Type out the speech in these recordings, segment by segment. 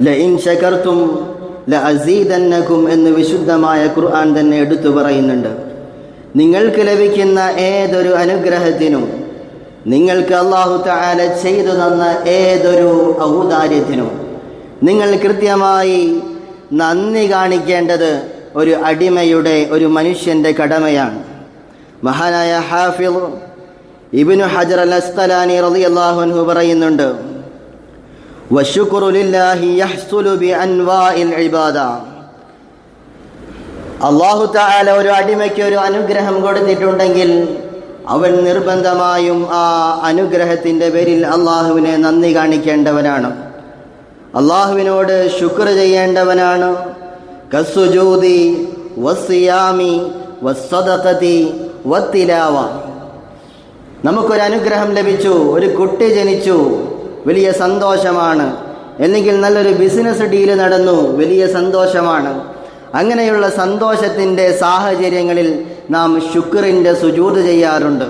ലഇൻ ശകർതും ലഅസീദന്നകും എന്ന് വിശുദ്ധമായ ഖുർആൻ തന്നെ എടുത്തു പറയുന്നുണ്ട്. നിങ്ങൾക്ക് ലഭിക്കുന്ന ഏതൊരു അനുഗ്രഹത്തിനും, നിങ്ങൾക്ക് അല്ലാഹു തആല ചെയ്തു തന്ന ഏതൊരു ഔദാര്യത്തിനും നിങ്ങൾ കൃത്യമായി നന്ദി കാണിക്കേണ്ടത് ഒരു അടിമയുടെ, ഒരു മനുഷ്യൻ്റെ കടമയാണ്. മഹാനായ ഹാഫിള് ഇബ്നു ഹജർ അൽ അസ്ഖലാനി റളിയല്ലാഹു അൻഹു പറയുന്നുണ്ട്, വശുക്റു ലില്ലാഹി യഹ്സുലു ബിഅൻവാഇൽ ഇബാദ. അല്ലാഹു തആല ഒരു അടിമയ്ക്ക് ഒരു അനുഗ്രഹം കൊടുത്തിട്ടുണ്ടെങ്കിൽ അവൻ നിർബന്ധമായും ആ അനുഗ്രഹത്തിൻ്റെ പേരിൽ അള്ളാഹുവിനെ നന്ദി കാണിക്കേണ്ടവനാണ്, അള്ളാഹുവിനോട് ശുക്ർ ചെയ്യേണ്ടവനാണ്. കസ്സുജൂദി വസ്സിയാമി വസ്സദഖതി വത്തിലാവ. നമുക്കൊരനുഗ്രഹം ലഭിച്ചു, ഒരു കുട്ടി ജനിച്ചു, വലിയ സന്തോഷമാണ്. അല്ലെങ്കിൽ നല്ലൊരു ബിസിനസ് ഡീല് നടന്നു, വലിയ സന്തോഷമാണ്. അങ്ങനെയുള്ള സന്തോഷത്തിൻ്റെ സാഹചര്യങ്ങളിൽ നാം ശുക്റിൻ്റെ സുജൂദ് ചെയ്യാറുണ്ട്.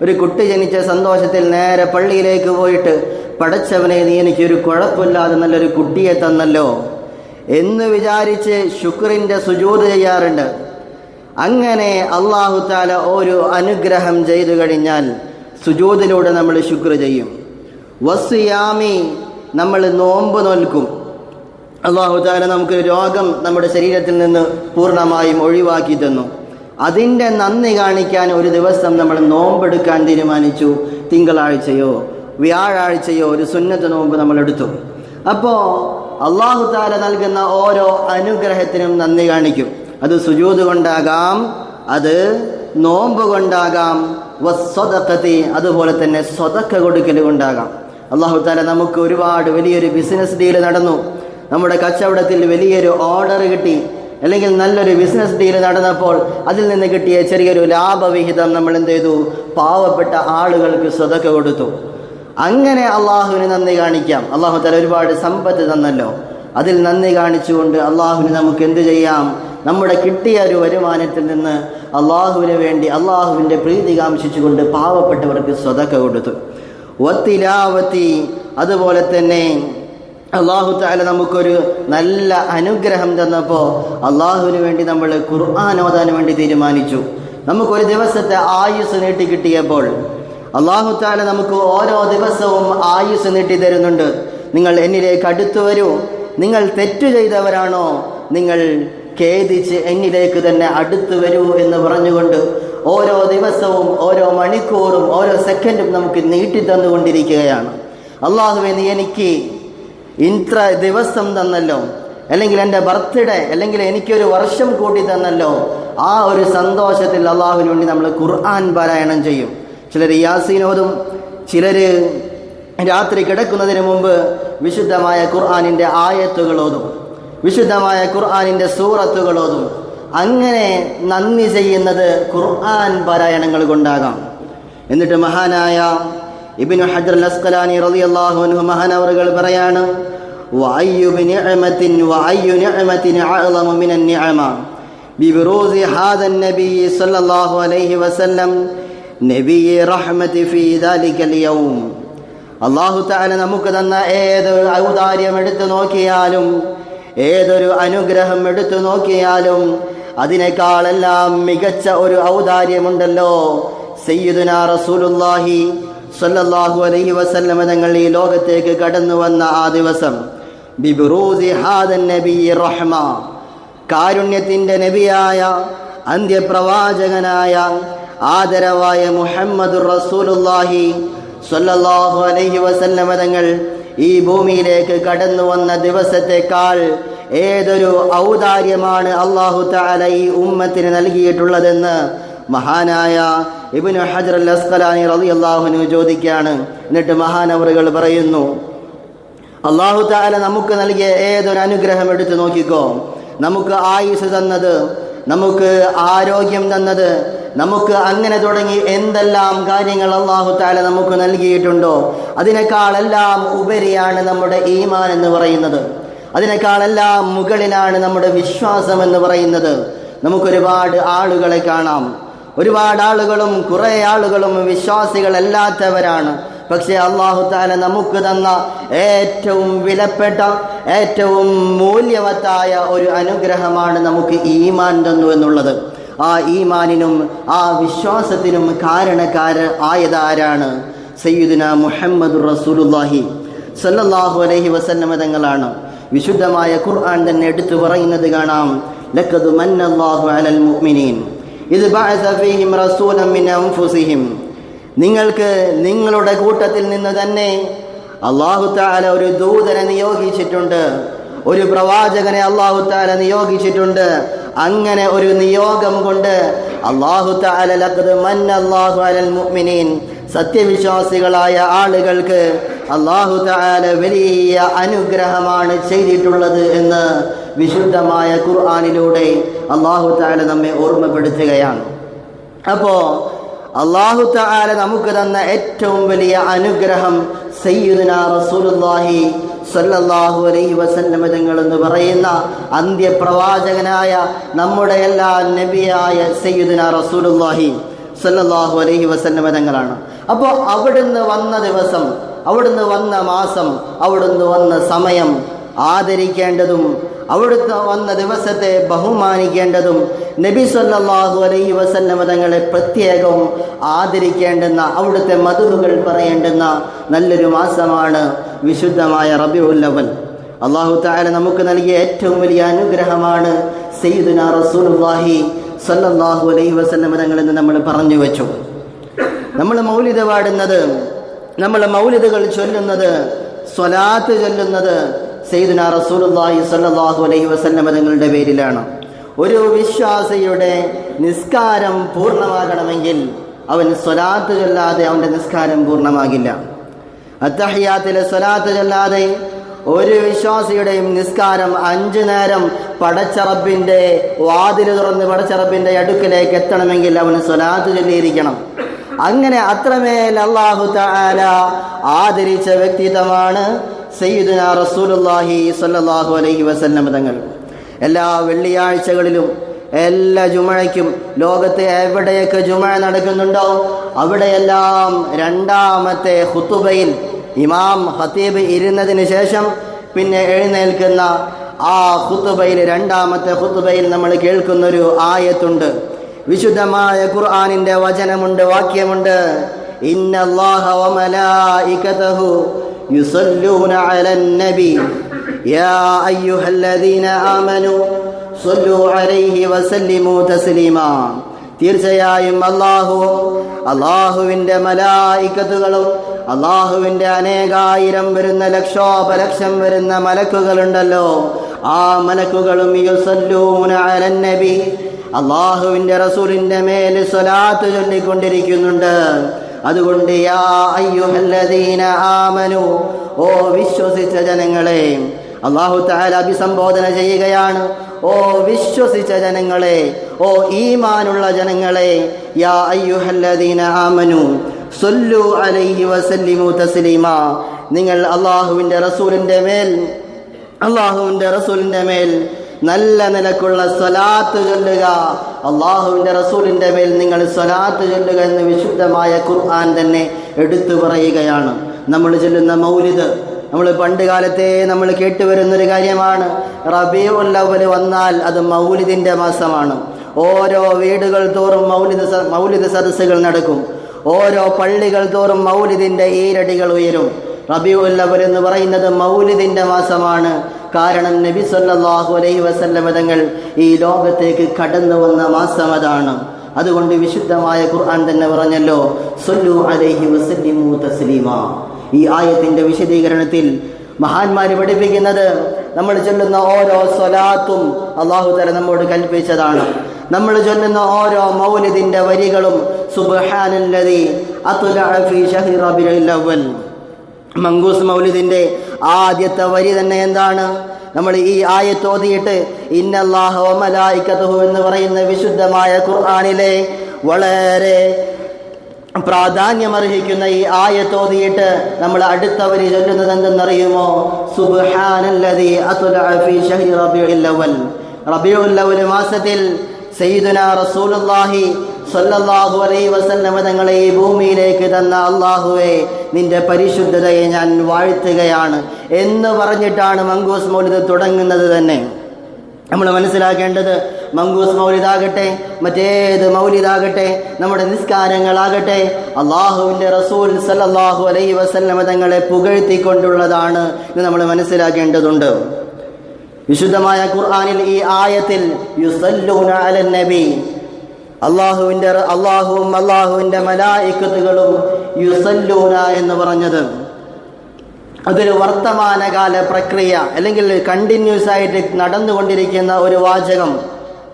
ഒരു കുട്ടി ജനിച്ച സന്തോഷത്തിൽ നേരെ പള്ളിയിലേക്ക് പോയിട്ട്, പടച്ചവനെ നീ എനിക്കൊരു കുഴപ്പമില്ലാതെ നല്ലൊരു കുട്ടിയെ തന്നല്ലോ എന്ന് വിചാരിച്ച് ശുക്റിൻ്റെ സുജൂദ് ചെയ്യാറുണ്ട്. അങ്ങനെ അല്ലാഹു തആല ഒരു അനുഗ്രഹം ചെയ്തു കഴിഞ്ഞാൽ സുജൂദിലൂടെ നമ്മൾ ശുക്ർ ചെയ്യും. വസ്സിയാമി, നമ്മൾ നോമ്പ് നോൽക്കും. അല്ലാഹു തആല നമുക്ക് രോഗം നമ്മുടെ ശരീരത്തിൽ നിന്ന് പൂർണ്ണമായും ഒഴിവാക്കി തന്നു. അതിൻ്റെ നന്ദി കാണിക്കാൻ ഒരു ദിവസം നമ്മൾ നോമ്പെടുക്കാൻ തീരുമാനിച്ചു. തിങ്കളാഴ്ചയോ വ്യാഴാഴ്ചയോ ഒരു സുന്നത്ത് നോമ്പ് നമ്മൾ എടുത്തു. അപ്പോൾ അല്ലാഹു തആല നൽകുന്ന ഓരോ അനുഗ്രഹത്തിനും നന്ദി കാണിക്കും. അത് സുജൂദ് കൊണ്ടാകാം, അത് നോമ്പ് കൊണ്ടാകാം, വസ്സദഖതി, അതുപോലെ തന്നെ സ്വതക്ക കൊടുക്കൽ കൊണ്ടാകാം. അല്ലാഹു തആല നമുക്ക് ഒരുപാട് വലിയൊരു ബിസിനസ് ഡീല് നടന്നു, നമ്മുടെ കച്ചവടത്തിൽ വലിയൊരു ഓർഡർ കിട്ടി, അല്ലെങ്കിൽ നല്ലൊരു ബിസിനസ് ഡീല് നടന്നപ്പോൾ അതിൽ നിന്ന് കിട്ടിയ ചെറിയൊരു ലാഭവിഹിതം നമ്മൾ എന്ത് ചെയ്തു? പാവപ്പെട്ട ആളുകൾക്ക് സ്വതക്ക കൊടുത്തു. അങ്ങനെ അള്ളാഹുവിന് നന്ദി കാണിക്കാം. അള്ളാഹു തആല ഒരുപാട് സമ്പത്ത് തന്നല്ലോ, അതിൽ നന്ദി കാണിച്ചുകൊണ്ട് അള്ളാഹുവിന് നമുക്ക് എന്ത് ചെയ്യാം? നമ്മുടെ കിട്ടിയ ഒരു വരുമാനത്തിൽ നിന്ന് അള്ളാഹുവിന് വേണ്ടി അള്ളാഹുവിൻ്റെ പ്രീതി കാംക്ഷിച്ചുകൊണ്ട് പാവപ്പെട്ടവർക്ക് സ്വതക്ക കൊടുത്തു. വത്തിലാവത്തി, അതുപോലെ തന്നെ അള്ളാഹു തആല നമുക്കൊരു നല്ല അനുഗ്രഹം തന്നപ്പോൾ അള്ളാഹുവിന് വേണ്ടി നമ്മൾ ഖുർആൻ ഓതാൻ വേണ്ടി തീരുമാനിച്ചു. നമുക്കൊരു ദിവസത്തെ ആയുസ് നീട്ടി കിട്ടിയപ്പോൾ അള്ളാഹു തആല നമുക്ക് ഓരോ ദിവസവും ആയുസ് നീട്ടി തരുന്നുണ്ട്. നിങ്ങൾ എന്നിലേക്ക് അടുത്തു വരൂ, നിങ്ങൾ തെറ്റു ചെയ്തവരാണോ നിങ്ങൾ ഖേദിച്ച് എന്നിലേക്ക് തന്നെ അടുത്തു വരൂ എന്ന് പറഞ്ഞുകൊണ്ട് ഓരോ ദിവസവും ഓരോ മണിക്കൂറും ഓരോ സെക്കൻഡും നമുക്ക് നീട്ടി തന്നുകൊണ്ടിരിക്കുകയാണ്. അള്ളാഹുവേ, നീ എനിക്ക് ഇത്ര ദിവസം തന്നല്ലോ, അല്ലെങ്കിൽ എൻ്റെ ബർത്ത്ഡേ, അല്ലെങ്കിൽ എനിക്കൊരു വർഷം കൂട്ടി തന്നല്ലോ. ആ ഒരു സന്തോഷത്തിൽ അള്ളാഹുവിന് വേണ്ടി നമ്മൾ ഖുർആൻ പാരായണം ചെയ്യും. ചിലർ യാസീൻ ഓതും, ചിലർ രാത്രി കിടക്കുന്നതിന് മുമ്പ് വിശുദ്ധമായ ഖുർആനിൻ്റെ ആയത്തുകൾ ഓതും, വിശുദ്ധമായ ഖുർആനിൻ്റെ സൂറത്തുകൾ ഓതും. അങ്ങനെ നന്ദി ചെയ്യുന്നത് ഖുർആൻ പാരായണങ്ങൾ കൊണ്ടാകാം. എന്നിട്ട് മഹാനായ ഇബ്നു ഹജർ അൽ അസ്ഖലാനി റളിയല്ലാഹു അൻഹു മഹാനവറുകൾ പറയാണ്, വഅയ്യു നിഅമത്തിൻ അഅ്ളമു മിനൻ നിഅമ ബിബുറൂസി ഹാദൻ നബി സല്ലല്ലാഹു അലൈഹി വസല്ലം നബിയ റഹ്മത്തി ഫീ ദാലികൽ യൗം. അല്ലാഹു തആല നമുക്ക് തന്ന ഏതൊരു ഔദാര്യം എടുത്തു നോക്കിയാലും, ഏതൊരു അനുഗ്രഹം എടുത്തു നോക്കിയാലും അതിനേക്കാളെല്ലാം മികച്ച ഒരു ഔദാര്യമുണ്ടല്ലോ. സയ്യിദുനാ റസൂലുള്ളാഹി സ്വല്ലല്ലാഹു അലൈഹി വസല്ലം തങ്ങൾ ഈ ലോകത്തേക്ക് കടന്നു വന്ന ആ ദിവസം, ബിബുറൂസി ഹാദൻ നബി റഹ്മ, കാരുണ്യത്തിൻ്റെ നബിയായ അന്ത്യപ്രവാചകനായ ആദരവായ മുഹമ്മദുർ റസൂലുള്ളാഹി സ്വല്ലല്ലാഹു അലൈഹി വസല്ലം തങ്ങൾ ഈ ഭൂമിയിലേക്ക് കടന്നു വന്ന ദിവസത്തെക്കാൾ ഏതൊരു ഔദാര്യമാണ് അല്ലാഹു തആല ഈ ഉമ്മത്തിന് നൽകിയിട്ടുള്ളതെന്ന് മഹാനായ ഇബ്നു ഹജർ അൽ അസ്ഖലാനി റളിയല്ലാഹു അൻഹു ചോദിക്കുകയാണ്. എന്നിട്ട് മഹാനവറുകൾ പറയുന്നു, അല്ലാഹു തആല നമുക്ക് നൽകിയ ഏതൊരു അനുഗ്രഹം എടുത്തു നോക്കിക്കോ. നമുക്ക് ആയുസ് തന്നത്, നമുക്ക് ആരോഗ്യം തന്നത്, നമുക്ക് അങ്ങനെ തുടങ്ങി എന്തെല്ലാം കാര്യങ്ങൾ അല്ലാഹു തആല നമുക്ക് നൽകിയിട്ടുണ്ടോ അതിനേക്കാളെല്ലാം ഉപരിയാണ് നമ്മുടെ ഈമാൻ എന്ന് പറയുന്നത്. അതിനേക്കാളെല്ലാം മുകളിലാണ് നമ്മുടെ വിശ്വാസം എന്ന് പറയുന്നത്. നമുക്കൊരുപാട് ആളുകളെ കാണാം, ഒരുപാട് ആളുകളും കുറേ ആളുകളും വിശ്വാസികളല്ലാത്തവരാണ്. പക്ഷേ അല്ലാഹു തആല നമുക്ക് തന്ന ഏറ്റവും വിലപ്പെട്ട ഏറ്റവും മൂല്യവത്തായ ഒരു അനുഗ്രഹമാണ് നമുക്ക് ഈമാൻ തന്നു എന്നുള്ളത്. ആ ഈമാനിനും ആ വിശ്വാസത്തിനും ആയതാരാണ്? സയ്യിദുനാ മുഹമ്മദുർ റസൂലുള്ളാഹി സല്ലല്ലാഹു അലൈഹി വസല്ലം തങ്ങളാണ്. വിശുദ്ധമായ ഖുർആൻ തന്നെ എടുത്തു പറയുന്നത് കാണാം, ലഖദ് മന്നല്ലാഹു അലൽ മുഅ്മിനീൻ ഇദ് ബഅസ ഫീഹിം റസൂലൻ മിൻ അൻഫുസിഹിം. നിങ്ങൾക്ക് നിങ്ങളുടെ കൂട്ടത്തിൽ നിന്ന് തന്നെ അല്ലാഹു തആല ഒരു ദൂതനെ നിയോഗിച്ചിട്ടുണ്ട്, ഒരു പ്രവാചകനെ അല്ലാഹു തആല നിയോഗിച്ചിട്ടുണ്ട്. അങ്ങനെ ഒരു നിയോഗം കൊണ്ട് അല്ലാഹു തആല ലഖദ് മന്നല്ലാഹു അലൽ മുഅ്മിനീൻ, സത്യവിശ്വാസികളായ ആളുകൾക്ക് അല്ലാഹു തആല വലിയ അനുഗ്രഹമാണ് ചെയ്തിട്ടുള്ളത് എന്ന് വിശുദ്ധമായ ഖുർആനിലൂടെ അല്ലാഹു തആല നമ്മെ ഓർമ്മപ്പെടുത്തുകയാണ്. അപ്പോൾ അല്ലാഹു തആല നമുക്ക് തന്ന ഏറ്റവും വലിയ അനുഗ്രഹം സയ്യിദുനാ റസൂലുള്ളാഹി സല്ലല്ലാഹു അലൈഹി വസല്ലം തങ്ങൾ എന്ന് പറയുന്ന അന്ത്യപ്രവാചകനായ നമ്മുടെ എല്ലാ നബിയായ സയ്യിദുനാ റസൂലുള്ളാഹി സല്ലല്ലാഹു അലൈഹി വസല്ലം തങ്ങളാണ്. അപ്പോൾ അവിടുന്ന് വന്ന ദിവസം, അവിടുന്ന് വന്ന മാസം, അവിടുന്ന് വന്ന സമയം ആദരിക്കേണ്ടതും അവിടുത്തെ വന്ന ദിവസത്തെ ബഹുമാനിക്കേണ്ടതും നബി സല്ലല്ലാഹു അലൈഹി വസല്ലം തങ്ങളെ പ്രത്യേകം ആദരിക്കേണ്ടുന്ന, അവിടുത്തെ മദ്ഹുകൾ പറയേണ്ടുന്ന നല്ലൊരു മാസമാണ് വിശുദ്ധമായ റബീഉൽ അവ്വൽ. അല്ലാഹു തആല നമുക്ക് നൽകിയ ഏറ്റവും വലിയ അനുഗ്രഹമാണ് സയ്യിദുനാ റസൂലുള്ളാഹി സല്ലല്ലാഹു അലൈഹി വസല്ലം തങ്ങളെന്ന് നമ്മൾ പറഞ്ഞു വെച്ചു. നമ്മൾ മൗലിദ് പാടുന്നത്, നമ്മൾ മൗലിദുകൾ ചൊല്ലുന്നത്, സ്വലാത്ത് ചൊല്ലുന്നത് സയ്യിദുനാ റസൂലുള്ളാഹി സ്വല്ലല്ലാഹു അലൈഹി വസല്ലം തങ്ങളുടെ പേരിലാണ്. ഒരു വിശ്വാസിയുടെ നിസ്കാരം പൂർണ്ണമാകണമെങ്കിൽ അവൻ സ്വലാത്ത് ചൊല്ലാതെ അവൻ്റെ നിസ്കാരം പൂർണ്ണമാകില്ല. അത്തഹിയാത്തിലെ സ്വലാത്ത് ചൊല്ലാതെ ഒരു വിശ്വാസിയുടെയും നിസ്കാരം 5 നേരം പടച്ച റബ്ബിൻ്റെ വാതിൽ തുറന്ന് പടച്ച റബ്ബിൻ്റെ അടുക്കലേക്ക് എത്തണമെങ്കിൽ അവന് സ്വലാത്ത് ചൊല്ലിയിരിക്കണം. അങ്ങനെ അത്രമേൽ അല്ലാഹു തആല ആദരിച്ച വ്യക്തിത്വമാണ് സയ്യിദുനാ റസൂലുള്ളാഹി സ്വല്ലല്ലാഹു അലൈഹി വസല്ലം തങ്ങൾ. എല്ലാ വെള്ളിയാഴ്ചകളിലും എല്ലാ ജുമഅയ്ക്കും ലോകത്തെ എവിടെയൊക്കെ ജുമഅ നടക്കുന്നുണ്ടോ അവിടെയെല്ലാം രണ്ടാമത്തെ ഖുതുബയിൽ ഇമാം ഖതീബ് ഇരുന്നതിന് ശേഷം പിന്നെ എഴുന്നേൽക്കുന്ന ആ ഖുതുബയിൽ, രണ്ടാമത്തെ ഖുതുബയിൽ നമ്മൾ കേൾക്കുന്നൊരു ആയത്തുണ്ട്. വിശുദ്ധമായ ഖുർആനിന്റെ വചനമുണ്ട്, വാക്യമുണ്ട്. ഇന്നല്ലാഹ വമലായികതഹു യുസല്ലൂന അലൻ നബി യാ അയ്യുഹല്ലദീന ആമനു സ്വല്ലു അലൈഹി വസല്ലിമു തസ്ലീമാ. തീർച്ചയായും അല്ലാഹുവിൻ്റെ മലായികത്തുകളും അല്ലാഹുവിൻ്റെ അനേകായിരം വരുന്ന ലക്ഷോപലക്ഷം വരുന്ന മലക്കുകളുണ്ടല്ലോ, ആ മലക്കുകളും യുസല്ലൂന അലൻ നബി, അല്ലാഹുവിൻ്റെ റസൂലിൻ്റെ മേൽ സ്വലാത്ത് ചൊല്ലിക്കൊണ്ടിരിക്കുന്നുണ്ട്. അതുകൊണ്ട് യാ അയ്യുഹല്ലദീന ആമനു, ഓ വിശ്വസിച്ച ജനങ്ങളെ, അല്ലാഹു തആല അഭിസംബോധന ചെയ്യുകയാണ്. ഓ വിശ്വസിച്ച ജനങ്ങളെ, ഓ ഈമാനുള്ള ജനങ്ങളെ, യാ അയ്യുഹല്ലദീന ആമനു സ്വല്ലു അലൈഹി വസല്ലിമു തസ്ലീമാ. നിങ്ങൾ അല്ലാഹുവിൻ്റെ റസൂലിൻ്റെ മേൽ നല്ല നിലക്കുള്ള സ്വലാത്ത് ചൊല്ലുക. അല്ലാഹുവിൻ്റെ റസൂലിൻ്റെ മേൽ നിങ്ങൾ സ്വലാത്ത് ചൊല്ലുക എന്ന് വിശുദ്ധമായ ഖുർആൻ തന്നെ എടുത്തു പറയുകയാണ്. നമ്മൾ ചൊല്ലുന്ന മൗലിദ്, നമ്മൾ പണ്ട് കാലത്തെ നമ്മൾ കേട്ടുവരുന്നൊരു കാര്യമാണ്. റബീഉൽ അവ്വൽ വന്നാൽ അത് മൗലിദിൻ്റെ മാസമാണ്. ഓരോ വീടുകൾ തോറും മൗലിദ് സദസ്സുകൾ നടക്കും. ഓരോ പള്ളികൾ തോറും മൗലിദിൻ്റെ ഈരടികൾ ഉയരും. റബീഉൽ അവ്വൽ എന്ന് പറയുന്നത് മൗലിദിൻ്റെ മാസമാണ്. കാരണം നബി സല്ലല്ലാഹു അലൈഹി വസല്ലം തങ്ങൾ ഈ ലോകത്തേക്ക് കടന്നു വന്ന മാസം അതാണ്. അതുകൊണ്ട് വിശുദ്ധമായ ഖുർആൻ തന്നെ പറഞ്ഞല്ലോ, സ്വല്ലു അലൈഹി വസല്ലിമു തസ്ലീമാ. ഈ ആയത്തിന്റെ വിശദീകരണത്തിൽ മഹാന്മാർ പഠിപ്പിക്കുന്നത്, നമ്മൾ ചൊല്ലുന്ന ഓരോ സ്വലാത്തും അല്ലാഹു തആല നമ്മോട് കൽപ്പിച്ചതാണ്. നമ്മൾ ചൊല്ലുന്ന ഓരോ മൗലിദിന്റെ വരികളും സുബ്ഹാനല്ലദീ അത്ലഅ ഫീ ശഹ്രി റബീഉൽ അവ്വൽ. മങ്കൂസ് മൗലിദിന്റെ ആദ്യത്തെ വരി തന്നെ എന്താണ്? നമ്മൾ ഈ ആയത്ത് ഓതിയിട്ട് ഇന്നല്ലാഹ വമലായികതുഹു എന്ന് പറയുന്ന വിശുദ്ധമായ ഖുർആനിലെ വളരെ പ്രാധാന്യമർഹിക്കുന്ന ഈ ആയത്ത് ഓതിയിട്ട് നമ്മൾ അടുത്ത വരി ചൊല്ലുന്നത് എന്തെന്നറിയുമോ? സുബ്ഹാനല്ലദീ അത്ലഅ ഫീ ശഹ്രി റബീഉൽ അവ്വൽ. റബീഉൽ അവ്വൽ മാസത്തിൽ സയ്യിദുനാ റസൂലുള്ളാഹി സല്ലല്ലാഹു അലൈഹി വസല്ലമ തങ്ങളെ ഈ ഭൂമിയിലേക്ക് തന്ന അള്ളാഹുവേ, നിന്റെ പരിശുദ്ധതയെ ഞാൻ വാഴ്ത്തുകയാണ് എന്ന് പറഞ്ഞിട്ടാണ് മങ്കൂസ് മൗലിദ് തുടങ്ങുന്നത് തന്നെ. നമ്മൾ മനസ്സിലാക്കേണ്ടത്, മങ്കൂസ് മൗലിദാകട്ടെ, മറ്റേത് മൗലിദാകട്ടെ, നമ്മുടെ നിസ്കാരങ്ങളാകട്ടെ, അള്ളാഹുവിൻ്റെ റസൂൽ സല്ലല്ലാഹു അലൈഹി വസല്ലമ തങ്ങളെ പുകഴ്ത്തിക്കൊണ്ടുള്ളതാണ് എന്ന് നമ്മൾ മനസ്സിലാക്കേണ്ടതുണ്ട്. വിശുദ്ധമായ ഖുർആനിൽ ഈ ആയത്തിൽ യുസല്ലൂന അലൻ നബി, അള്ളാഹുവും അള്ളാഹുവിൻ്റെ മലായിക്കത്തുകളും യുസല്ലൂന എന്ന് പറഞ്ഞത് അതൊരു വർത്തമാനകാല പ്രക്രിയ, അല്ലെങ്കിൽ കണ്ടിന്യൂസ് ആയിട്ട് നടന്നുകൊണ്ടിരിക്കുന്ന ഒരു വാചകം.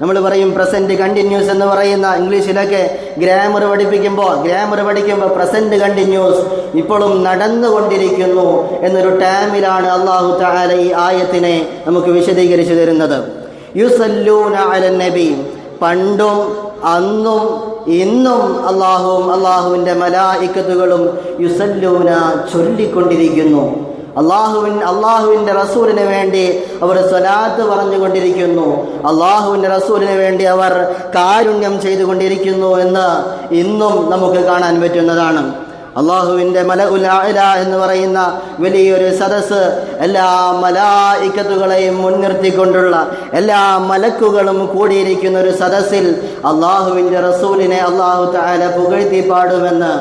നമ്മൾ പറയും പ്രസന്റ് കണ്ടിന്യൂസ് എന്ന് പറയുന്ന, ഇംഗ്ലീഷിലൊക്കെ ഗ്രാമർ പഠിക്കുമ്പോൾ പ്രസന്റ് കണ്ടിന്യൂസ്, ഇപ്പോഴും നടന്നുകൊണ്ടിരിക്കുന്നു എന്നൊരു ടേമിലാണ് അല്ലാഹു തആല ഈ ആയത്തിനെ നമുക്ക് വിശദീകരിച്ചു തരുന്നത്. യുസല്ലൂന അലൻ നബി, പണ്ടും അന്നും ഇന്നും അള്ളാഹുവിൻ്റെ മലായിക്കത്തുകളും യുസല്ലൂന ചൊല്ലിക്കൊണ്ടിരിക്കുന്നു. അള്ളാഹുവിൻ്റെ റസൂലിന് വേണ്ടി അവർ സ്വലാത്ത് പറഞ്ഞുകൊണ്ടിരിക്കുന്നു. അള്ളാഹുവിൻ്റെ റസൂലിന് വേണ്ടി അവർ കാരുണ്യം ചെയ്തുകൊണ്ടിരിക്കുന്നു എന്ന് ഇന്നും നമുക്ക് കാണാൻ പറ്റുന്നതാണ്. അള്ളാഹുവിൻ്റെ മലഉൽ അഅ്ല എന്ന് പറയുന്ന വലിയൊരു സദസ്സ്, എല്ലാ മലായിക്കത്തുകളെയും മുൻനിർത്തിക്കൊണ്ടുള്ള എല്ലാ മലക്കുകളും കൂടിയിരിക്കുന്ന ഒരു സദസ്സിൽ അള്ളാഹുവിൻ്റെ റസൂലിനെ അള്ളാഹു തആല പുകഴ്ത്തി പാടുമെന്ന്,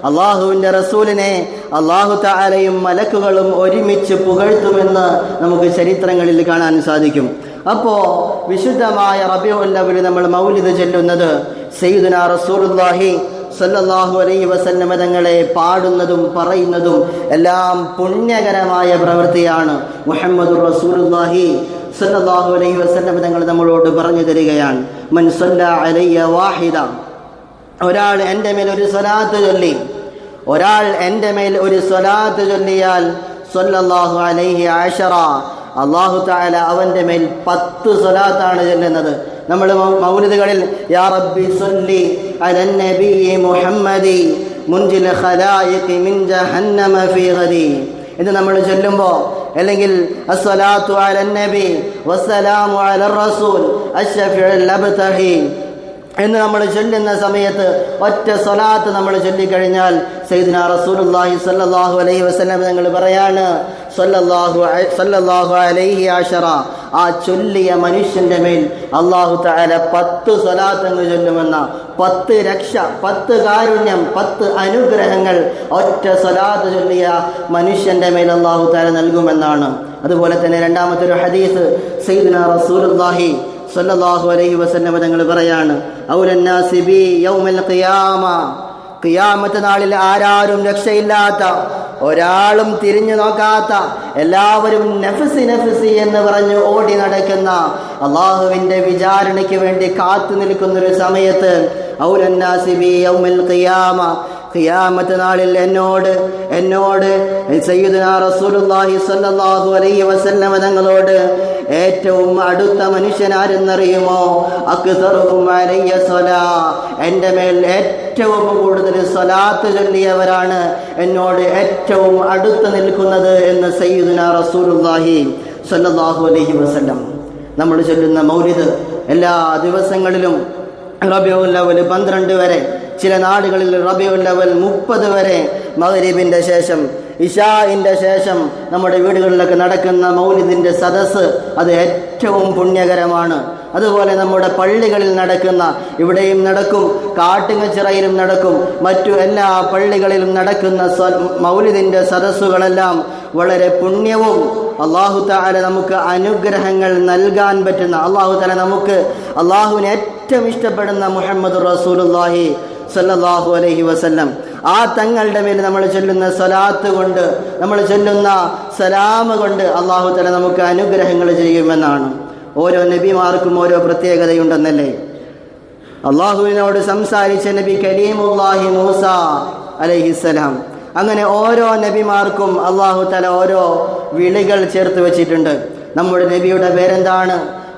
അള്ളാഹുവിൻ്റെ റസൂലിനെ അള്ളാഹു തആലയും മലക്കുകളും ഒരുമിച്ച് പുകഴ്ത്തുമെന്ന് നമുക്ക് ചരിത്രങ്ങളിൽ കാണാൻ സാധിക്കും. അപ്പോൾ വിശുദ്ധമായ റബീഉൽ അവ്വൽ നമ്മൾ മൗലിദ് ചൊല്ലുന്നത് സയ്യിദുനാ റസൂലുള്ളാഹി സല്ലല്ലാഹു അലൈഹി വസല്ലമ തങ്ങളെ പാടുന്നതും പറയുന്നതും എല്ലാം പുണ്യകരമായ പ്രവൃത്തിയാണ്. മുഹമ്മദുർ റസൂലുള്ളാഹി സല്ലല്ലാഹു അലൈഹി വസല്ലമ തങ്ങൾ നമ്മളോട് പറഞ്ഞു തരികയാണ്, മൻ സല്ല അലയ്യ വാഹിദ, ഒരാൾ എൻ്റെ മേൽ ഒരു സ്വലാത്ത് ചൊല്ലിയാൽ സല്ലല്ലാഹു അലൈഹി അശറ, അല്ലാഹു തആല അവൻ്റെ മേൽ 10 സ്വലാത്താണ് ചൊല്ലുന്നത്. നമ്മൾ മൗലിദുകളിൽ യാ റബ്ബി സല്ലി അലൻ നബി മുഹമ്മദി മുൻജിൽ ഖലായിഖി മിൻ ജഹന്നമ ഫീ ഗദി എന്ന് നമ്മൾ ചൊല്ലുമ്പോൾ, അല്ലെങ്കിൽ അസ്സലാത്തു അലൻ നബി വസ്സലാമു അലർ റസൂൽ അശ്ശഫീഉൽ അബ്തഹി എന്ന് നമ്മൾ ചൊല്ലുന്ന സമയത്ത് ഒറ്റ സ്വലാത്ത് നമ്മൾ ചൊല്ലിക്കഴിഞ്ഞാൽ സയ്യിദുനാ റസൂലുള്ളാഹി സ്വല്ലല്ലാഹു അലൈഹി വസല്ലം തങ്ങൾ പറയാണ് സല്ലല്ലാഹു അലൈഹി അശറ, ആ ചൊല്ലിയ മനുഷ്യന്റെ മേൽ അല്ലാഹു തആല 10 സ്വലാത്ത് അങ്ങ് ചൊല്ലുമെന്ന, 10 രക്ഷ, 10 കാരുണ്യം, 10 അനുഗ്രഹങ്ങൾ ഒറ്റ സ്വലാത്ത് ചൊല്ലിയ മനുഷ്യന്റെ മേൽ അല്ലാഹു തആല നൽകുമെന്നാണ്. അതുപോലെ തന്നെ രണ്ടാമത്തെ ഒരു ഹദീസ്, സയ്യിദുനാ റസൂലുള്ളാഹി സല്ലല്ലാഹു അലൈഹി വസല്ലം തങ്ങൾ പറയാണ്, ഔലന്നാസി ബി യൗമൽ ഖിയാമ, ഖിയാമത്ത് നാളിൽ ആരാരും രക്ഷയില്ലാത്ത, ഒരാളും തിരിഞ്ഞു നോക്കാത്ത, എല്ലാവരും നഫ്സി നഫ്സി എന്ന് പറഞ്ഞു ഓടി നടക്കുന്ന, അള്ളാഹുവിൻ്റെ വിചാരണയ്ക്ക് വേണ്ടി കാത്തു നിൽക്കുന്നൊരു സമയത്ത്, ഔലന്നാസി ബി യൗമൽ ഖിയാമ, ഖിയാമത്ത് നാളിൽ എന്നോട് സയ്യിദുനാ റസൂലുള്ളാഹി സ്വല്ലല്ലാഹു അലൈഹി വസല്ലം തങ്ങളോട് ഏറ്റവും അടുത്ത മനുഷ്യൻ ആരെന്നറിയുമോ? അക്തറുഹും അലയ്യ സ്വലാ, എൻ്റെ മേൽ ഏറ്റവും കൂടുതൽ സ്വലാത്ത് ചൊല്ലിയവരാണ് എന്നോട് ഏറ്റവും അടുത്ത് നിൽക്കുന്നത് എന്ന് സയ്യിദുനാ റസൂലുള്ളാഹി സ്വല്ലല്ലാഹു അലൈഹി വസല്ലം. നമ്മൾ ചൊല്ലുന്ന മൗലിദ് എല്ലാ ദിവസങ്ങളിലും റബീഉൽ അവ്വൽ 12 വരെ, ചില നാടുകളിൽ റബീഉൽ അവ്വൽ 30 വരെ, മഗ്രിബിൻ്റെ ശേഷം ഇശാഇൻ്റെ ശേഷം നമ്മുടെ വീടുകളിലൊക്കെ നടക്കുന്ന മൗലിദിൻ്റെ സദസ്സ് അത് ഏറ്റവും പുണ്യകരമാണ്. അതുപോലെ നമ്മുടെ പള്ളികളിൽ നടക്കുന്ന, ഇവിടെയും നടക്കും, കാട്ടുങ്ങച്ചിറയിലും നടക്കും, മറ്റു എല്ലാ പള്ളികളിലും നടക്കുന്ന മൗലിദിൻ്റെ സദസ്സുകളെല്ലാം വളരെ പുണ്യവും അല്ലാഹു തആല നമുക്ക് അനുഗ്രഹങ്ങൾ നൽകാൻ പറ്റുന്ന, അല്ലാഹു തആല നമുക്ക് അല്ലാഹുവിന് ഏറ്റവും ഇഷ്ടപ്പെടുന്ന മുഹമ്മദുർ റസൂലുള്ളാഹി സല്ലല്ലാഹു അലൈഹി വസല്ലം ആ തങ്ങളുടെ മേൽ നമ്മൾ ചൊല്ലുന്ന സ്വലാത്ത് കൊണ്ട്, നമ്മൾ ചൊല്ലുന്ന സലാമ് കൊണ്ട് അല്ലാഹു തആല നമുക്ക് അനുഗ്രഹങ്ങൾ ചെയ്യുമെന്നാണ്. ഓരോ നബിമാർക്കും ഓരോ പ്രത്യേകതയുണ്ടെന്നല്ലേ. അള്ളാഹുവിനോട് സംസാരിച്ച നബി കലീമുല്ലാഹി മൂസ അലൈഹിസ്സലാം, അങ്ങനെ ഓരോ നബിമാർക്കും അല്ലാഹു തആല ഓരോ വിളികൾ ചേർത്ത് വെച്ചിട്ടുണ്ട്. നമ്മുടെ നബിയുടെ പേരെന്താണ്?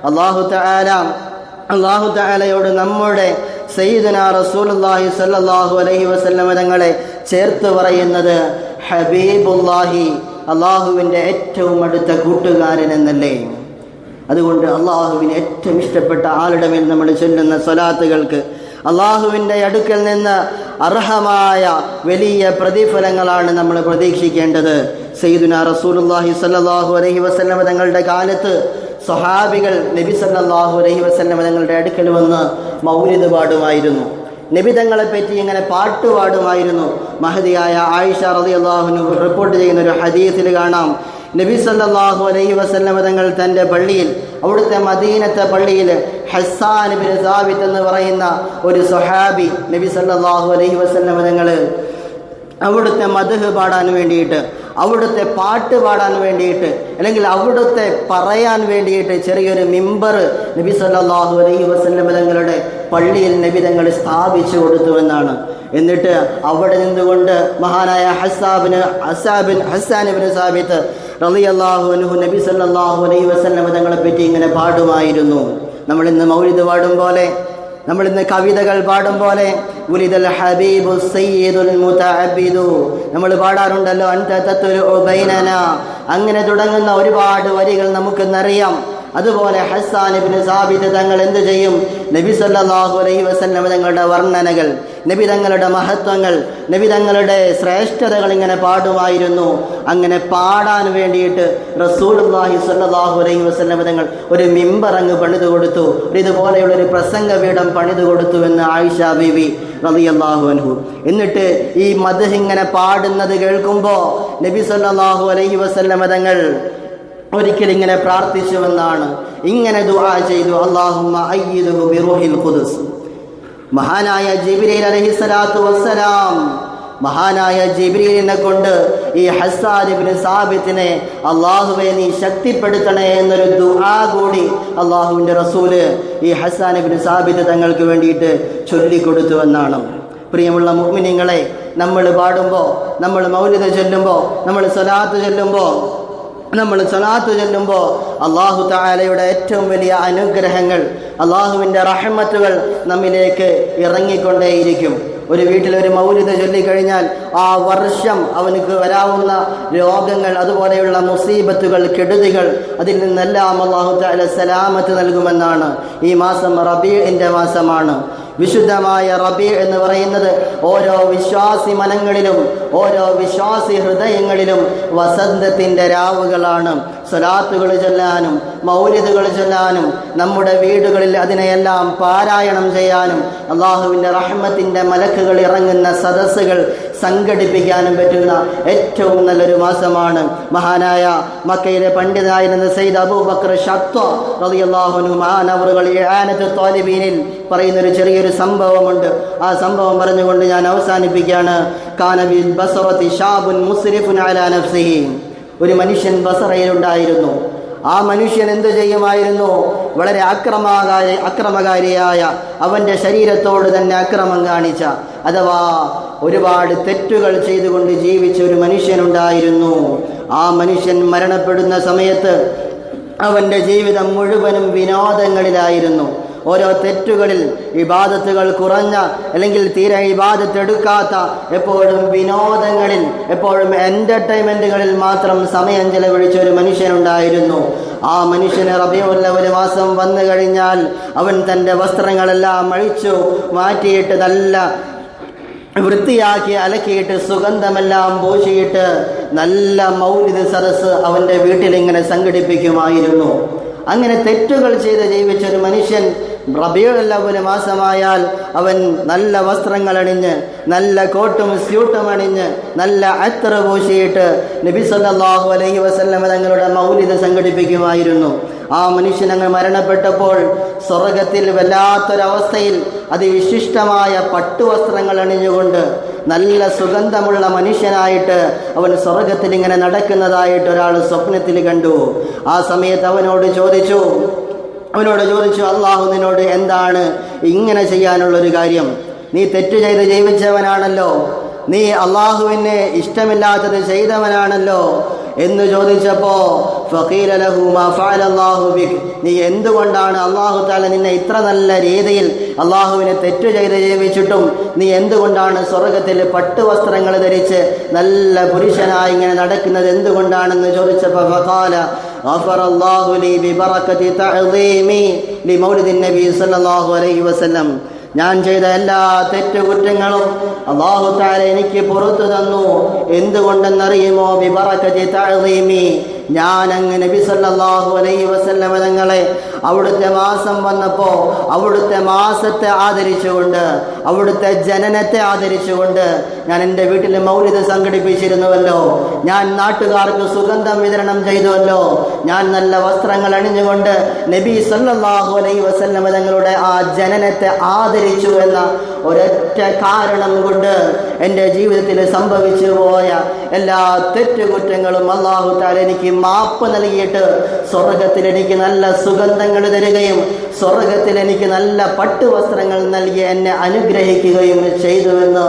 അല്ലാഹു തആലയോട് നമ്മുടെ സയ്യിദുനാ റസൂലുള്ളാഹി സ്വല്ലല്ലാഹു അലൈഹി വസല്ലം തങ്ങളെ ചേർത്ത് പറയുന്നത് ഹബീബുല്ലാഹി, അള്ളാഹുവിൻ്റെ ഏറ്റവും അടുത്ത കൂട്ടുകാരൻ എന്നല്ലേ. അതുകൊണ്ട് അള്ളാഹുവിന് ഏറ്റവും ഇഷ്ടപ്പെട്ട ആളുടെ മേൽ നമ്മൾ ചൊല്ലുന്ന സ്വലാത്തുകൾക്ക് അള്ളാഹുവിൻ്റെ അടുക്കൽ നിന്ന് അർഹമായ വലിയ പ്രതിഫലങ്ങളാണ് നമ്മൾ പ്രതീക്ഷിക്കേണ്ടത്. സയ്യിദുനാ റസൂലുള്ളാഹി സ്വല്ലല്ലാഹു അലൈഹി വസല്ലം തങ്ങളുടെ കാലത്ത് സ്വഹാബികൾ നബി സല്ലല്ലാഹു അലൈഹി വസല്ലം തങ്ങളുടെ അടുക്കൽ വന്ന് മൗലിദ് പാടുമായിരുന്നു. നബി തങ്ങളെ പറ്റി ഇങ്ങനെ പാട്ട് പാടുമായിരുന്നു. മഹദിയായ ആയിഷ റളിയല്ലാഹു അൻഹ റിപ്പോർട്ട് ചെയ്യുന്ന ഒരു ഹദീസിൽ കാണാം, നബി സല്ലല്ലാഹു അലൈഹി വസല്ലം തങ്ങൾ തൻ്റെ പള്ളിയിൽ, അവിടുത്തെ മദീനത്തെ പള്ളിയിൽ ഹസ്സാൻ ഇബ്നു സാബിത്ത് എന്ന് പറയുന്ന ഒരു സ്വഹാബി നബി സല്ലല്ലാഹു അലൈഹി വസല്ലം തങ്ങൾ അവിടുത്തെ മദ്ഹ് പാടാൻ വേണ്ടിയിട്ട്, അവിടുത്തെ പാട്ട് പാടാൻ വേണ്ടിയിട്ട്, അല്ലെങ്കിൽ അവിടുത്തെ പറയാൻ വേണ്ടിയിട്ട് ചെറിയൊരു മിമ്പർ നബി സല്ലല്ലാഹു അലൈഹി വസല്ലം തങ്ങളുടെ പള്ളിയിൽ നബി തങ്ങൾ സ്ഥാപിച്ചു കൊടുത്തുവെന്നാണ്. എന്നിട്ട് അവിടെ നിന്നുകൊണ്ട് മഹാനായ ഹസ്സാൻ ഇബ്നു സാബിത്ത് റളിയല്ലാഹു അൻഹു നബി സല്ലല്ലാഹു അലൈഹി വസല്ലം തങ്ങളെ പറ്റി ഇങ്ങനെ പാടുമായിരുന്നു. നമ്മളിന്ന് മൗലിദ് പാടും പോലെ, നമ്മളിന്ന് കവിതകൾ പാടും പോലെ, ഉലിദൽ ഹബീബു സയ്യിദുൽ മുതഅബ്ബിദു നമ്മൾ പാടാറുണ്ടല്ലോ, അൻത തത്ലു ബൈനനാ, അങ്ങനെ തുടങ്ങുന്ന ഒരുപാട് വരികൾ നമുക്കെന്നറിയാം. അതുപോലെ ഹസ്സാൻ ഇബ്നു സാബിത്ത് തങ്ങൾ എന്ത് ചെയ്യും? നബി സല്ലല്ലാഹു അലൈഹി വസല്ലം തങ്ങളുടെ വർണ്ണനകൾ, നബി തങ്ങളുടെ മഹത്വങ്ങൾ, നബി തങ്ങളുടെ ശ്രേഷ്ഠതകൾ ഇങ്ങനെ പാടുമായിരുന്നു. അങ്ങനെ പാടാൻ വേണ്ടിയിട്ട് റസൂലുള്ളാഹി സ്വല്ലല്ലാഹു അലൈഹി വസല്ലം തങ്ങൾ ഒരു മിമ്പർ അങ്ങ് പണിതു കൊടുത്തു, ഇതുപോലെയുള്ള ഒരു പ്രസംഗപീഠം പണിതു കൊടുത്തു എന്ന് ആയിഷ ബീവി റളിയല്ലാഹു അൻഹു. എന്നിട്ട് ഈ മദ്ഹ് ഇങ്ങനെ പാടുന്നത് കേൾക്കുമ്പോൾ നബി സല്ലല്ലാഹു അലൈഹി വസല്ലം തങ്ങൾ ഒരിക്കൽ ഇങ്ങനെ പ്രാർത്ഥിച്ചുവെന്നാണ്, ഇങ്ങനെ ദുആ ചെയ്തു, അല്ലാഹുമ്മ അയ്യിദുഹു ബിറൂഹിൽ ഖുദ്സ്. മഹാനായ ജിബ്രീൽ അലൈഹിസ്സലാത്തു വസ്സലാം, മഹാനായ ജിബ്രീലിനെ കൊണ്ട് ഈ ഹസ്സാൻ ഇബ്നു സാബിത്തിനെ അള്ളാഹുവെ നീ ശക്തിപ്പെടുത്തണേ എന്നൊരു ദുആ കൂടി അള്ളാഹുവിൻ്റെ റസൂല് ഈ ഹസ്സാൻ ഇബ്നു സാബിത്ത് തങ്ങൾക്ക് വേണ്ടിയിട്ട് ചൊല്ലിക്കൊടുത്തുവെന്നാണ്. പ്രിയമുള്ള മുഅ്മിനീങ്ങളെ, നമ്മൾ പാടുമ്പോൾ, നമ്മൾ മൗലിദ് ചൊല്ലുമ്പോൾ, നമ്മൾ സ്വലാത്ത് ചൊല്ലുമ്പോൾ അള്ളാഹു തആലയുടെ ഏറ്റവും വലിയ അനുഗ്രഹങ്ങൾ, അള്ളാഹുവിൻ്റെ റഹ്മത്തുകൾ നമ്മിലേക്ക് ഇറങ്ങിക്കൊണ്ടേയിരിക്കും. ഒരു വീട്ടിലൊരു മൗലിദ് ചൊല്ലിക്കഴിഞ്ഞാൽ ആ വർഷം അവനക്ക് വരാവുന്ന രോഗങ്ങൾ, അതുപോലെയുള്ള മുസീബത്തുകൾ, കെടുതികൾ, അതിൽ നിന്നെല്ലാം അള്ളാഹു തആല സലാമത്ത് നൽകുമെന്നാണ്. ഈ മാസം റബീഇൻ്റെ മാസമാണ്. വിശുദ്ധമായ റബീ എന്ന് പറയുന്നത് ഓരോ വിശ്വാസി മനങ്ങളിലും, ഓരോ വിശ്വാസി ഹൃദയങ്ങളിലും വസന്തത്തിൻ്റെ രാവുകളാണ്. സ്വലാത്തുകൾ ചൊല്ലാനും മൗലിദുകൾ ചൊല്ലാനും നമ്മുടെ വീടുകളിൽ അതിനെയെല്ലാം പാരായണം ചെയ്യാനും അള്ളാഹുവിൻ്റെ റഹ്മത്തിൻ്റെ മലക്കുകൾ ഇറങ്ങുന്ന സദസ്സുകൾ സംഘടിപ്പിക്കാനും പറ്റുന്ന ഏറ്റവും നല്ലൊരു മാസമാണ്. മഹാനായ മക്കയിലെ പണ്ഡിതനായിരുന്ന സയ്യിദ് അബൂബക്കർ ഷത്വ റളിയല്ലാഹു അൻഹു മഹാനവറുകൾ ഇആനത്തുൽ ത്വാലിബീനിൽ പറയുന്നൊരു ചെറിയൊരു സംഭവമുണ്ട്. ആ സംഭവം പറഞ്ഞുകൊണ്ട് ഞാൻ അവസാനിപ്പിക്കുകയാണ്. കാന ബിൽ ബസറത്തി ഷാബുൻ മുസ്രിഫുൻ അലാ നഫ്സിഹി. ഒരു മനുഷ്യൻ ബസറയിലുണ്ടായിരുന്നു. ആ മനുഷ്യൻ എന്തു ചെയ്യുമായിരുന്നു? വളരെ അക്രമകാരിയായ, അവൻ്റെ ശരീരത്തോട് തന്നെ അക്രമം കാണിച്ച, അഥവാ ഒരുപാട് തെറ്റുകൾ ചെയ്തുകൊണ്ട് ജീവിച്ച ഒരു മനുഷ്യനുണ്ടായിരുന്നു. ആ മനുഷ്യൻ മരണപ്പെടുന്ന സമയത്ത് അവൻ്റെ ജീവിതം മുഴുവനും വിനോദങ്ങളിലായിരുന്നു. ഓരോ തെറ്റുകളിൽ, ഇബാദത്തുകൾ കുറഞ്ഞ, അല്ലെങ്കിൽ തീരെ ഇബാദത്ത് എടുക്കാത്ത, എപ്പോഴും വിനോദങ്ങളിൽ, എപ്പോഴും എൻ്റർടൈൻമെൻറ്റുകളിൽ മാത്രം സമയം ചെലവഴിച്ച ഒരു മനുഷ്യനുണ്ടായിരുന്നു. ആ മനുഷ്യന് റബീഉൽ അവ്വൽ മാസം വന്നു കഴിഞ്ഞാൽ അവൻ തൻ്റെ വസ്ത്രങ്ങളെല്ലാം അഴിച്ചു മാറ്റിയിട്ട് നല്ല വൃത്തിയാക്കി അലക്കിയിട്ട് സുഗന്ധമെല്ലാം പൂശിയിട്ട് നല്ല മൗലിദ് സദസ്സ് അവൻ്റെ വീട്ടിലിങ്ങനെ സംഘടിപ്പിക്കുമായിരുന്നു. അങ്ങനെ തെറ്റുകൾ ചെയ്ത് ജീവിച്ച ഒരു മനുഷ്യൻ റബീഉൽ അവ്വൽ മാസമായാൽ അവൻ നല്ല വസ്ത്രങ്ങൾ അണിഞ്ഞ്, നല്ല കോട്ടും സ്യൂട്ടും അണിഞ്ഞ്, നല്ല അത്തർ പൂശിയിട്ട് നബി സല്ലല്ലാഹു അലൈഹി വസല്ലം തങ്ങളുടെ മൗലിദ് സംഘടിപ്പിക്കുമായിരുന്നു. ആ മനുഷ്യൻ അങ്ങ് മരണപ്പെട്ടപ്പോൾ സ്വർഗത്തിൽ വല്ലാത്തൊരവസ്ഥയിൽ അതിവിശിഷ്ടമായ പട്ടുവസ്ത്രങ്ങൾ അണിഞ്ഞുകൊണ്ട് നല്ല സുഗന്ധമുള്ള മനുഷ്യനായിട്ട് അവൻ സ്വർഗത്തിൽ ഇങ്ങനെ നടക്കുന്നതായിട്ട് ഒരാൾ സ്വപ്നത്തിൽ കണ്ടു. ആ സമയത്ത് അവനോട് ചോദിച്ചു, അള്ളാഹു നിന്നോട് എന്താണ് ഇങ്ങനെ ചെയ്യാനുള്ളൊരു കാര്യം? നീ തെറ്റ് ചെയ്ത് ജീവിച്ചവനാണല്ലോ, നീ അള്ളാഹുവിനെ ഇഷ്ടമില്ലാത്തത് ചെയ്തവനാണല്ലോ എന്ന് ചോദിച്ചപ്പോൾ ഫഖീല ലഹു മാ ഫഅല അല്ലാഹു ബിക്, നീ എന്തുകൊണ്ടാണ് അള്ളാഹു തആല നിന്നെ ഇത്ര നല്ല രീതിയിൽ അള്ളാഹുവിനെ തെറ്റ് ചെയ്ത് ജീവിച്ചിട്ടും നീ എന്തുകൊണ്ടാണ് സ്വർഗത്തിൽ പട്ടുവസ്ത്രങ്ങൾ ധരിച്ച് നല്ല പുരുഷനായി ഇങ്ങനെ നടക്കുന്നത് എന്തുകൊണ്ടാണെന്ന് ചോദിച്ചപ്പോൾ ഫഖാല ഗഫറല്ലാഹു ലി ബിബറകതി തഅദീമി ലിമൗലിദിൻ നബി സല്ലല്ലാഹു അലൈഹി വസല്ലം, ഞാൻ ചെയ്ത എല്ലാ തെറ്റുകുറ്റങ്ങളും അല്ലാഹു തആല എനിക്ക് പുറത്തു തന്നു. എന്തുകൊണ്ടെന്നറിയുമോ? ബിബറകതി തഅളീമി, ഞാൻ അങ്ങ് നബി സല്ലല്ലാഹു അലൈഹി വസല്ലം തങ്ങളെ അവിടുത്തെ മാസം വന്നപ്പോൾ അവിടുത്തെ മാസത്തെ ആദരിച്ചുകൊണ്ട്, അവിടുത്തെ ജനനത്തെ ആദരിച്ചുകൊണ്ട് ഞാൻ എൻ്റെ വീട്ടിൽ മൗലിദ് സംഘടിപ്പിച്ചിരുന്നുവല്ലോ, ഞാൻ നാട്ടുകാർക്ക് സുഗന്ധം വിതരണം ചെയ്തുവല്ലോ, ഞാൻ നല്ല വസ്ത്രങ്ങൾ അണിഞ്ഞുകൊണ്ട് നബി സല്ലല്ലാഹു അലൈഹി വസല്ലം തങ്ങളുടെ ആ ജനനത്തെ ആദരിച്ചു എന്ന ഒരൊറ്റ കാരണം കൊണ്ട് എൻ്റെ ജീവിതത്തിൽ സംഭവിച്ചു പോയ എല്ലാ തെറ്റുകുറ്റങ്ങളും അല്ലാഹു തആല എനിക്ക് മാപ്പ് നൽകിയിട്ട് സ്വർഗത്തിൽ എനിക്ക് നല്ല സുഗന്ധങ്ങൾ തരികയും സ്വർഗത്തിൽ എനിക്ക് നല്ല പട്ടുവസ്ത്രങ്ങൾ നൽകി എന്നെ അനുഗ്രഹിക്കുകയും ചെയ്തുവെന്ന്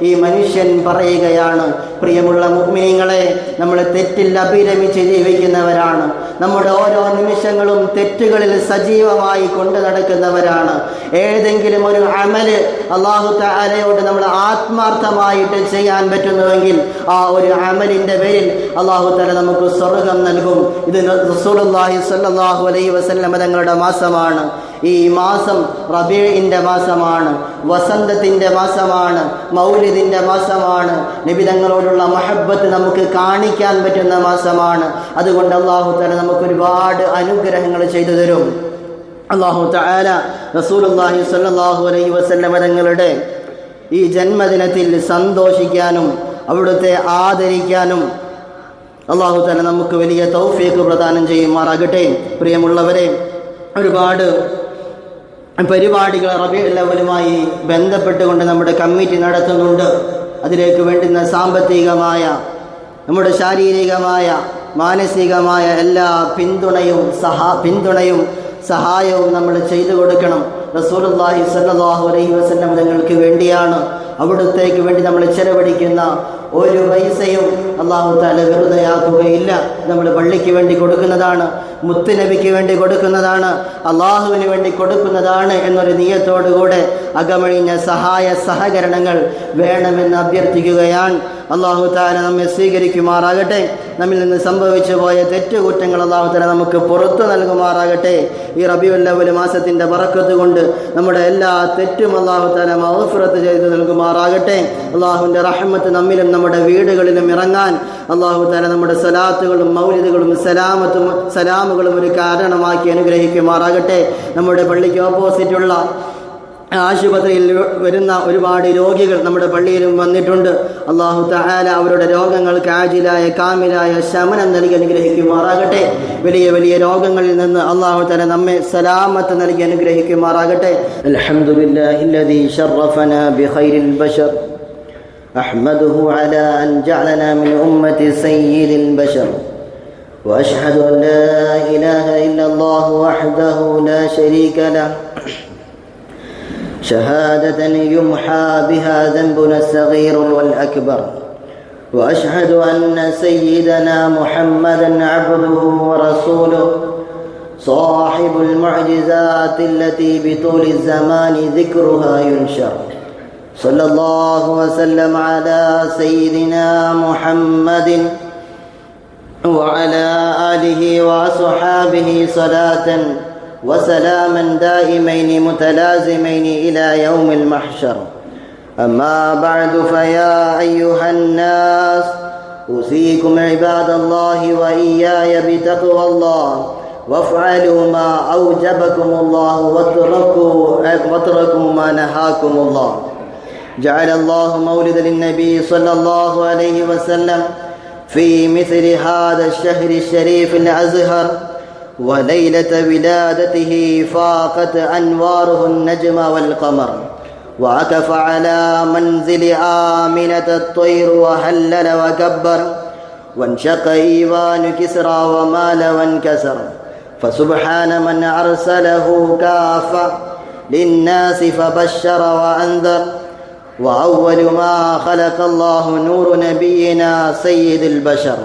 ഈ മനുഷ്യൻ പറയുകയാണ്. പ്രിയമുള്ള മുഅ്മിനീങ്ങളെ, നമ്മൾ തെറ്റിൽ അഭിരമിച്ച് ജീവിക്കുന്നവരാണ്. നമ്മുടെ ഓരോ നിമിഷങ്ങളും തെറ്റുകളിൽ സജീവമായി കൊണ്ടു നടക്കുന്നവരാണ്. ഏതെങ്കിലും ഒരു അമല് അല്ലാഹു തആലയോട് നമ്മൾ ആത്മാർത്ഥമായിട്ട് ചെയ്യാൻ പറ്റുന്നുവെങ്കിൽ ആ ഒരു അമലിൻ്റെ പേരിൽ അല്ലാഹു തആല നമുക്ക് സ്വർഗം നൽകും. ഇത് റസൂലുള്ളാഹി സ്വല്ലല്ലാഹു അലൈഹി വസല്ലം തങ്ങളുടെ മാസമാണ്. ഈ മാസം റബീഇന്റെ മാസമാണ്, വസന്തത്തിൻ്റെ മാസമാണ്, മൗലിദിൻ്റെ മാസമാണ്, നബി തങ്ങളോടുള്ള മഹബ്ബത്ത് നമുക്ക് കാണിക്കാൻ പറ്റുന്ന മാസമാണ്. അതുകൊണ്ട് അല്ലാഹു തആല നമുക്ക് ഒരുപാട് അനുഗ്രഹങ്ങൾ ചെയ്തു തരും. അല്ലാഹു തആല റസൂലുള്ളാഹി സ്വല്ലല്ലാഹു അലൈഹി വസല്ലം തങ്ങളുടെ ഈ ജന്മദിനത്തിൽ സന്തോഷിക്കാനും അവിടുത്തെ ആദരിക്കാനും അല്ലാഹു തആല നമുക്ക് വലിയ തൗഫീഖ് പ്രദാനം ചെയ്യുമാറാകട്ടെ. പ്രിയമുള്ളവരെ, ഒരുപാട് പരിപാടികൾ റബീഉൽ അവ്വലുമായി ബന്ധപ്പെട്ടുകൊണ്ട് നമ്മുടെ കമ്മിറ്റി നടത്തുന്നുണ്ട്. അതിലേക്ക് വേണ്ടുന്ന സാമ്പത്തികമായ, നമ്മുടെ ശാരീരികമായ, മാനസികമായ എല്ലാ പിന്തുണയും സഹായവും നമ്മൾ ചെയ്തു കൊടുക്കണം. റസൂലുള്ളാഹി സ്വല്ലല്ലാഹു അലൈഹി വസല്ലം തങ്ങൾക്ക് വേണ്ടിയാണ്, അവിടുത്തേക്ക് വേണ്ടി നമ്മൾ ചെലവഴിക്കുന്ന ഒരു പൈസയും അല്ലാഹു തആല വെറുതെയാക്കുകയില്ല. നമ്മൾ പള്ളിക്ക് വേണ്ടി കൊടുക്കുന്നതാണ്, മുത്തുനബിക്ക് വേണ്ടി കൊടുക്കുന്നതാണ്, അള്ളാഹുവിന് വേണ്ടി കൊടുക്കുന്നതാണ് എന്നൊരു നിയത്തോടുകൂടെ അകമഴിഞ്ഞ സഹായ സഹകരണങ്ങൾ വേണമെന്ന് അഭ്യർത്ഥിക്കുകയാണ്. അല്ലാഹു തആല നമ്മെ സ്വീകരിക്കുമാറാകട്ടെ. നമ്മിൽ നിന്ന് സംഭവിച്ചു പോയ തെറ്റുകുറ്റങ്ങൾ അല്ലാഹു തആല നമുക്ക് പുറത്തു നൽകുമാറാകട്ടെ. ഈ റബീഉൽ അവ്വൽ മാസത്തിൻ്റെ ബറക്കത്ത് കൊണ്ട് നമ്മുടെ എല്ലാ തെറ്റും അല്ലാഹു തആല മഗ്ഫിറത്ത് ചെയ്തു നൽകുമാറാകട്ടെ. അല്ലാഹുവിൻ്റെ റഹ്മത്ത് നമ്മിലും നമ്മുടെ വീടുകളിലും ഇറങ്ങാൻ അല്ലാഹു തആല നമ്മുടെ സലാത്തുകളും മൗലിദുകളും സലാമുകളും ഒരു കാരണമാക്കി അനുഗ്രഹിക്കുമാറാകട്ടെ. നമ്മുടെ പള്ളിക്ക് ഓപ്പോസിറ്റുള്ള ആശുപത്രിയിൽ വരുന്ന ഒരുപാട് രോഗികൾ നമ്മുടെ പള്ളിയിലും വന്നിട്ടുണ്ട്. അല്ലാഹു തആല അവരുടെ രോഗങ്ങൾക്ക് ആജിലായ കാമിലായ ശമനം നൽകി അനുഗ്രഹിക്കുമാറാകട്ടെ. വലിയ വലിയ രോഗങ്ങളിൽ നിന്ന് അല്ലാഹു തആല നമ്മെ സലാമത്ത് നൽകി അനുഗ്രഹിക്കുമാറാകട്ടെ. അൽഹംദുലില്ലാഹില്ലദീ ശറഫനാ ബിഖൈരിൽ ബശർ അഹ്മദുഹു അലാ അൻ ജഅലനാ മിൻ ഉമ്മത്തി സയ്യിദിൽ ബശർ وأشهد أن لا إله إلا الله وحده لا شريك له شهادة يمحى بها ذنبنا الصغير والأكبر وأشهد أن سيدنا محمدا عبده ورسوله صاحب المعجزات التي بطول الزمان ذكرها ينشر صلى الله وسلم على سيدنا محمد وعلى آله وصحابه صلاة وسلاما دائمين متلازمين إلى يوم المحشر. أما بعد فيا أيها الناس أوصيكم عباد الله وإياي بتقوى الله وافعلوا ما أوجبكم الله واتركوا ما نهاكم الله. جعل الله مولد للنبي صلى الله عليه وسلم في مثل هذا الشهر الشريف الأزهر وليلة ولادته فاقت أنواره النجم والقمر وعكف على منزل آمنة الطير وهلل وكبر وانشق إيوان كسرى ومال وانكسر فسبحان من أرسله كافة للناس فبشر وأنذر وأول ما خلق الله نور نبينا سيد البشر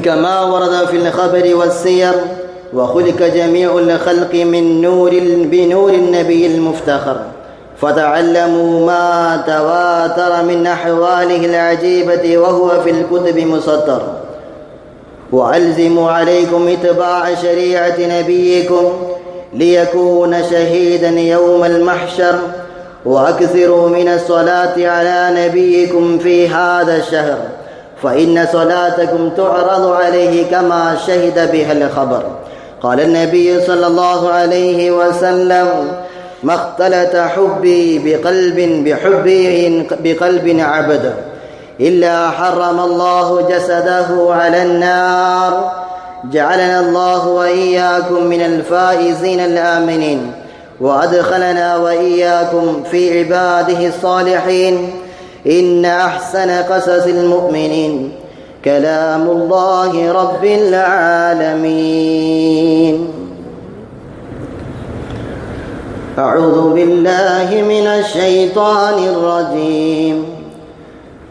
كما ورد في الخبر والسير وخلق جميع الخلق من بنور النبي المفتخر فتعلموا ما تواتر من أحواله العجيبة وهو في الكتب مسطر وألزموا عليكم اتباع شريعة نبيكم ليكون شهيدا يوم المحشر وأكثروا من الصلاة على نبيكم في هذا الشهر فإن صلاتكم تعرض عليه كما شهد بها الخبر. قال النبي صلى الله عليه وسلم: ما اختلط حبي بقلب عبد إلا حرم الله جسده على النار. جعلنا الله وإياكم من الفائزين الآمنين وأدخلنا وإياكم في عباده الصالحين. إن أحسن قصص المؤمنين كلام الله رب العالمين. أعوذ بالله من الشيطان الرجيم.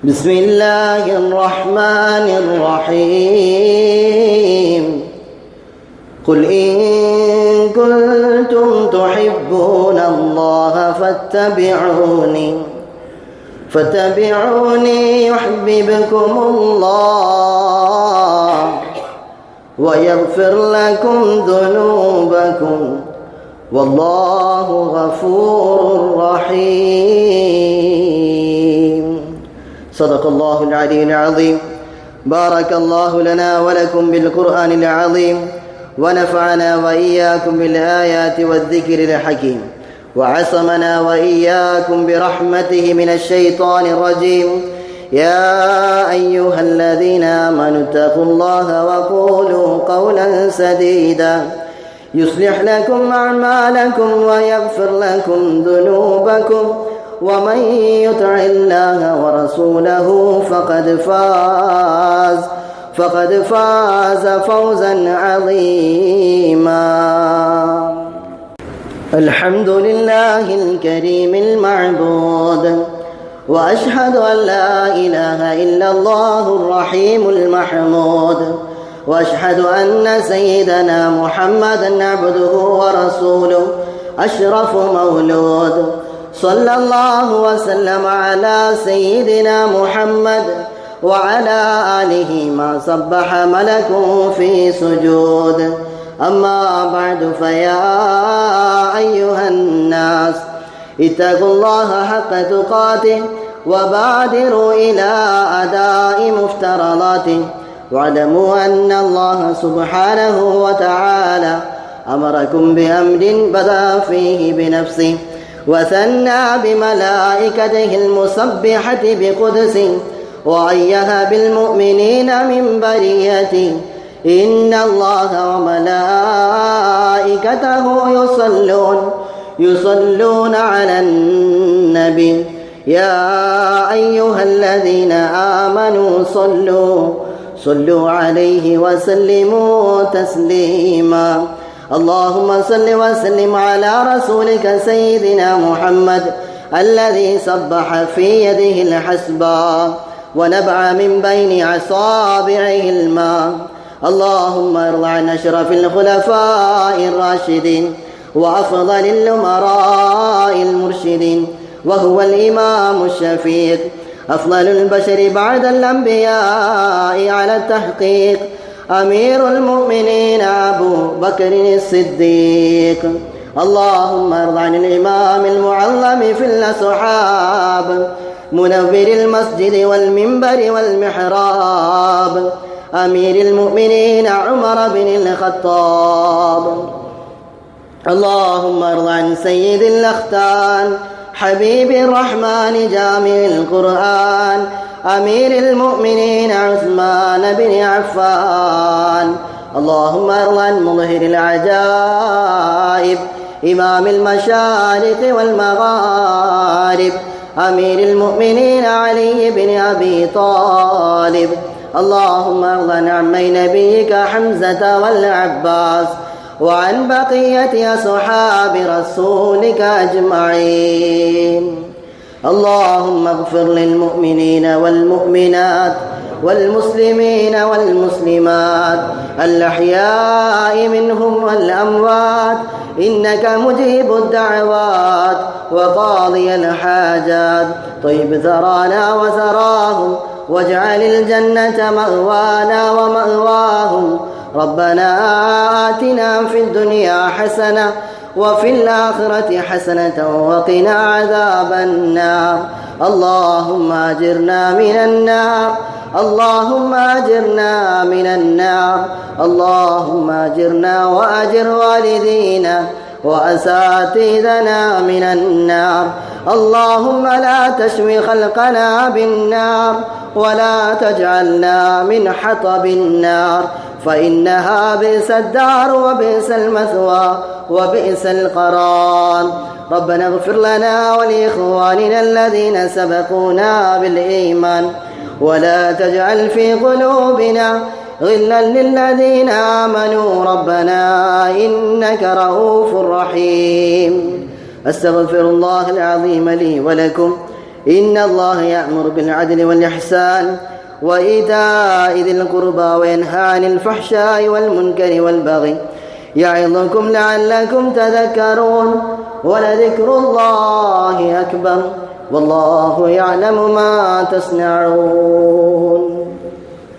بسم الله الرحمن الرحيم. قل إن كنتم تحبون الله فاتبعوني يحببكم الله ويغفر لكم ذنوبكم والله غفور رحيم. صدق الله العلي العظيم. بارك الله لنا ولكم بالقرآن العظيم ونفعنا وإياكم بالآيات والذكر الحكيم وعصمنا وإياكم برحمته من الشيطان الرجيم. يا أيها الذين آمنوا اتقوا الله وقولوا قولا سديدا يصلح لكم أعمالكم ويغفر لكم ذنوبكم ومن يطع الله ورسوله فقد فاز فوزا عظيما. الحمد لله الكريم المعبود وأشهد أن لا إله إلا الله الرحيم المحمود وأشهد أن سيدنا محمدا عبده ورسوله أشرف مولود. صلى الله وسلم على سيدنا محمد وعلى آله ما سبح ملك في سجود. أما بعد فيا أيها الناس اتقوا الله حق تقاته وبادروا إلى أداء مفترضاته واعلموا أن الله سبحانه وتعالى أمركم بأمر بدأ فيه بنفسه وثنى بملائكته المسبحة بقدسه وأيها بالمؤمنين من بريته. إن الله وملائكته يصلون على النبي يا أيها الذين آمنوا صلوا عليه وسلموا تسليما. اللهم صل وسلم على رسولك سيدنا محمد الذي سبح في يده الحسبى ونبع من بين أصابعه الماء. اللهم ارض عن أشرف الخلفاء الراشدين وأفضل الأمراء المرشدين وهو الإمام الشفيق أفضل البشر بعد الأنبياء على التحقيق أمير المؤمنين أبو بكر الصديق. اللهم ارض عن الإمام المعظم في الأصحاب منور المسجد والمنبر والمحراب أمير المؤمنين عمر بن الخطاب. اللهم ارض عن سيد الأختان حبيب الرحمن جامع القرآن أمير المؤمنين عثمان بن عفان. اللهم ارض عن مظهر العجائب إمام المشارق والمغارب أمير المؤمنين علي بن أبي طالب. اللهم ارض عن عمي نبيك حمزة والعباس وعن بقية أصحاب رسولك أجمعين. اللهم اغفر للمؤمنين والمؤمنات والمسلمين والمسلمات الأحياء منهم والأموات إنك مجيب الدعوات وقاضي الحاجات. طيب ثرانا وثراهم واجعل الجنة مأوانا ومأواهم. ربنا آتنا في الدنيا حسنة وفي الآخرة حسنة وقنا عذاب النار. اللهم أجرنا من النار، اللهم أجرنا من النار، اللهم أجرنا وأجر والدينا وأساتذتنا من النار. اللهم لا تشوي خلقنا بالنار ولا تجعلنا من حطب النار، فإنها بئس الدار وبئس المثوى وبئس القرار. ربنا اغفر لنا ولإخواننا الذين سبقونا بالإيمان ولا تجعل في قلوبنا غلا للذين آمنوا ربنا إنك رؤوف رحيم. أستغفر الله العظيم لي ولكم. إن الله يأمر بالعدل والإحسان وإيتاء ذي القربى وينهى عن الفحشاء والمنكر والبغي يعظكم لعلكم تذكرون. ولذكر الله أكبر والله يعلم ما تصنعون.